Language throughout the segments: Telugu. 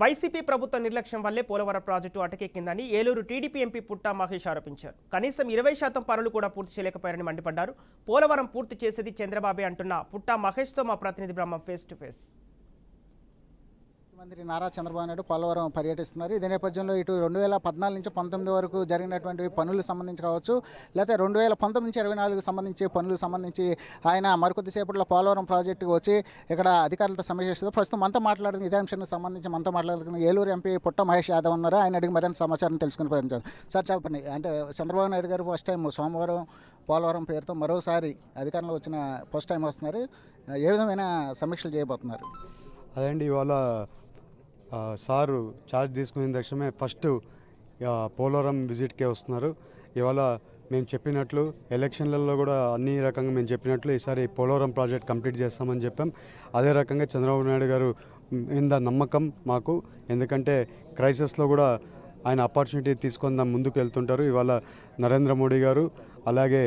వైసీపీ ప్రభుత్వ నిర్లక్ష్యం వల్లే పోలవరం ప్రాజెక్టు అటకెక్కిందని ఏలూరు టీడీపీ ఎంపీ పుట్టా మహేష్ ఆరోపించారు. కనీసం 20% పనులు కూడా పూర్తి చేయలేకపోయారని మండిపడ్డారు. పోలవరం పూర్తి చేసేది చంద్రబాబే అంటున్న పుట్టా మహేష్తో మా ప్రతినిధి బ్రహ్మం ఫేస్ టు ఫేస్. ముఖ్యమంత్రి నారా చంద్రబాబు నాయుడు పోలవరం పర్యటిస్తున్నారు. ఇదే నేపథ్యంలో ఇటు 2014 నుంచి 19 వరకు జరిగినటువంటి పనులకు సంబంధించి కావచ్చు, లేకపోతే 2019 నుంచి 24కు సంబంధించి పనులకు సంబంధించి ఆయన మరికొద్దిసేపట్లో పోలవరం ప్రాజెక్టుకు వచ్చి ఇక్కడ అధికారులతో సమీక్షిస్తారు. ప్రస్తుతం మనతో మాట్లాడుతున్న ఇదే అంశానికి సంబంధించి మనతో మాట్లాడుతున్న ఏలూరు ఎంపీ పుట్టా మహేష్ యాదవ్ ఉన్నారు. ఆయన అడిగి మరింత సమాచారం తెలుసుకుని ప్రయత్నించారు. సార్ చెప్పండి, అంటే చంద్రబాబు నాయుడు గారు ఫస్ట్ టైం సోమవారం పోలవరం పేరుతో మరోసారి అధికారంలో వచ్చిన ఫస్ట్ టైం వస్తున్నారు. ఏ విధమైన సమీక్షలు చేయబోతున్నారు? అదండి, ఇవాళ సారు ఛార్జ్ తీసుకునే తక్షణమే ఫస్ట్ పోలవరం విజిట్కే వస్తున్నారు. ఇవాళ మేము చెప్పినట్లు ఎలక్షన్లలో కూడా అన్ని రకంగా మేము చెప్పినట్లు ఈసారి పోలవరం ప్రాజెక్ట్ కంప్లీట్ చేస్తామని చెప్పాం. అదే రకంగా చంద్రబాబు నాయుడు గారు మీద నమ్మకం మాకు, ఎందుకంటే క్రైసిస్లో కూడా ఆయన ఆపర్చునిటీ తీసుకొని ముందుకు వెళ్తుంటారు. ఇవాళ నరేంద్ర మోడీ గారు, అలాగే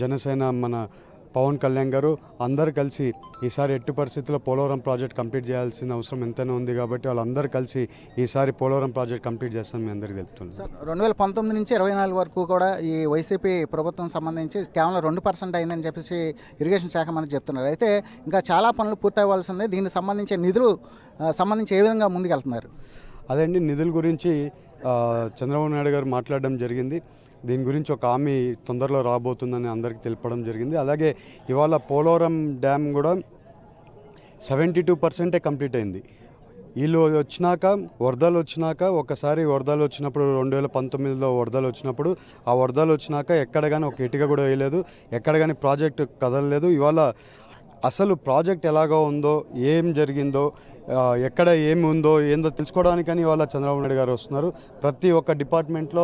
జనసేన మన పవన్ కళ్యాణ్ గారు అందరు కలిసి ఈసారి ఎట్టి పరిస్థితుల్లో పోలవరం ప్రాజెక్ట్ కంప్లీట్ చేయాల్సిన అవసరం ఎంతైనా ఉంది కాబట్టి వాళ్ళందరూ కలిసి ఈసారి పోలవరం ప్రాజెక్ట్ కంప్లీట్ చేస్తామని మీ అందరికీ తెలుపుతున్నాను. సార్, 2019 నుంచి 24 వరకు కూడా ఈ వైసీపీ ప్రభుత్వం సంబంధించి కేవలం 2% అయిందని చెప్పేసి ఇరిగేషన్ శాఖ మనకు చెప్తున్నారు. అయితే ఇంకా చాలా పనులు పూర్తి అవ్వాల్సి ఉంది. దీనికి సంబంధించి నిధులు సంబంధించి ఏ విధంగా ముందుకెళ్తున్నారు? అదండి, నిధుల గురించి చంద్రబాబు నాయుడు గారు మాట్లాడడం జరిగింది. దీని గురించి ఒక హామీ తొందరలో రాబోతుందని అందరికీ తెలపడం జరిగింది. అలాగే ఇవాళ పోలవరం డ్యామ్ కూడా 72% కంప్లీట్ అయింది. వీళ్ళు వచ్చినాక వరదలు వచ్చినాక ఒకసారి వరదలు వచ్చినప్పుడు 2019లో వరదలు వచ్చినప్పుడు ఆ వరదలు వచ్చినాక ఎక్కడ కానీ ఒక ఇటుక కూడా వేయలేదు, ఎక్కడ కానీ ప్రాజెక్టు కదలలేదు. ఇవాళ అసలు ప్రాజెక్ట్ ఎలాగో ఉందో, ఏం జరిగిందో, ఎక్కడ ఏమి ఉందో ఏందో తెలుసుకోవడానికని ఇవాళ చంద్రబాబు నాయుడు గారు వస్తున్నారు. ప్రతి ఒక్క డిపార్ట్మెంట్లో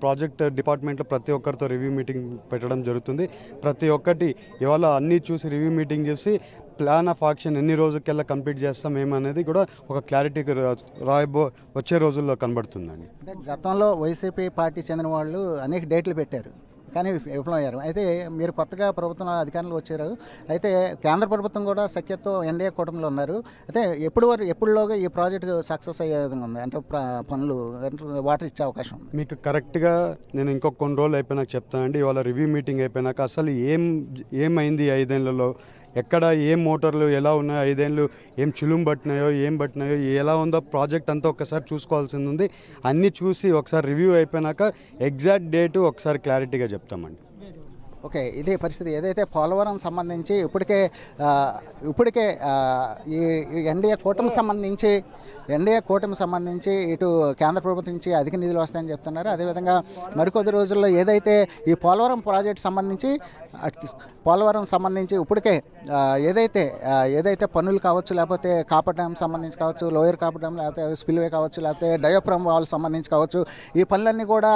ప్రాజెక్ట్ డిపార్ట్మెంట్లో ప్రతి ఒక్కరితో రివ్యూ మీటింగ్ పెట్టడం జరుగుతుంది. ప్రతి ఒక్కటి ఇవాళ అన్నీ చూసి రివ్యూ మీటింగ్ చేసి ప్లాన్ ఆఫ్ యాక్షన్ ఎన్ని రోజులకెల్లా కంప్లీట్ చేస్తాం ఏమనేది కూడా ఒక క్లారిటీకి వచ్చే రోజుల్లో కనబడుతుందండి. అంటే గతంలో వైసీపీ పార్టీ చెందిన వాళ్ళు అనేక డేట్లు పెట్టారు, కానీ విఫలమయ్యారు. అయితే మీరు కొత్తగా ప్రభుత్వం అధికారంలో వచ్చారు. అయితే కేంద్ర ప్రభుత్వం కూడా సఖ్యతో ఎన్డీఏ కూటమిలో ఉన్నారు. అయితే ఎప్పుడులోగా ఈ ప్రాజెక్టు సక్సెస్ అయ్యే విధంగా ఉంది, అంటే పనులు వాటర్ ఇచ్చే అవకాశం ఉంది? మీకు కరెక్ట్గా నేను ఇంకొక కొన్ని రోజులు అయిపోయినాక చెప్తానండి. ఇవాళ రివ్యూ మీటింగ్ అయిపోయినాక అసలు ఏమైంది 5 ఏళ్లలో, ఎక్కడ ఏం మోటార్లు ఎలా ఉన్నాయో, 5 ఏళ్ళు ఏం చిలుం పట్టినాయో, ఏం పట్టినాయో, ఎలా ఉందో ప్రాజెక్ట్ అంతా ఒకసారి చూసుకోవాల్సింది ఉంది. అన్నీ చూసి ఒకసారి రివ్యూ అయిపోయినాక ఎగ్జాక్ట్ డేటు ఒకసారి క్లారిటీగా చెప్తామండి. ఓకే, ఇదే పరిస్థితి. ఏదైతే పోలవరం సంబంధించి ఇప్పటికే ఈ ఎన్డీఏ కూటమి సంబంధించి ఇటు కేంద్ర ప్రభుత్వం నుంచి అధిక నిధులు వస్తాయని చెప్తున్నారు. అదేవిధంగా మరికొద్ది రోజుల్లో ఏదైతే ఈ పోలవరం ప్రాజెక్ట్ సంబంధించి ఇప్పటికే ఏదైతే పనులు కావచ్చు, లేకపోతే కాపర్ డ్యామ్ సంబంధించి కావచ్చు, లోయర్ కాపర్ డ్యామ్, లేకపోతే స్పిల్వే కావచ్చు, లేకపోతే డయాఫ్రమ్ వాల్ సంబంధించి కావచ్చు, ఈ పనులన్నీ కూడా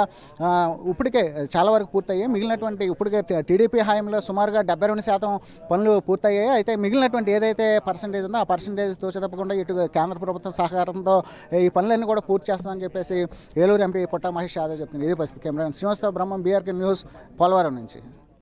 ఇప్పటికే చాలా వరకు పూర్తయ్యాయి. మిగిలినటువంటి ఇప్పటికే టీడీపీ హయాంలో సుమారుగా 72% పనులు పూర్తయ్యాయి. అయితే మిగిలినటువంటి ఏదైతే పర్సంటేజ్ ఉందో ఆ పర్సంటేజ్ తోచతప్పకుండా ఇటు కేంద్ర ప్రభుత్వం సహకారంతో ఈ పనులన్నీ కూడా పూర్తి చేస్తామని చెప్పేసి ఏలూరు ఎంపీ పుట్టా మహేష్ యాదవ్ చెప్తున్నారు. ఇదే పరిస్థితి. కెమెరామెన్ శ్రీనివాసరావు, బ్రహ్మం, బీఆర్కే న్యూస్, పోలవరం నుంచి.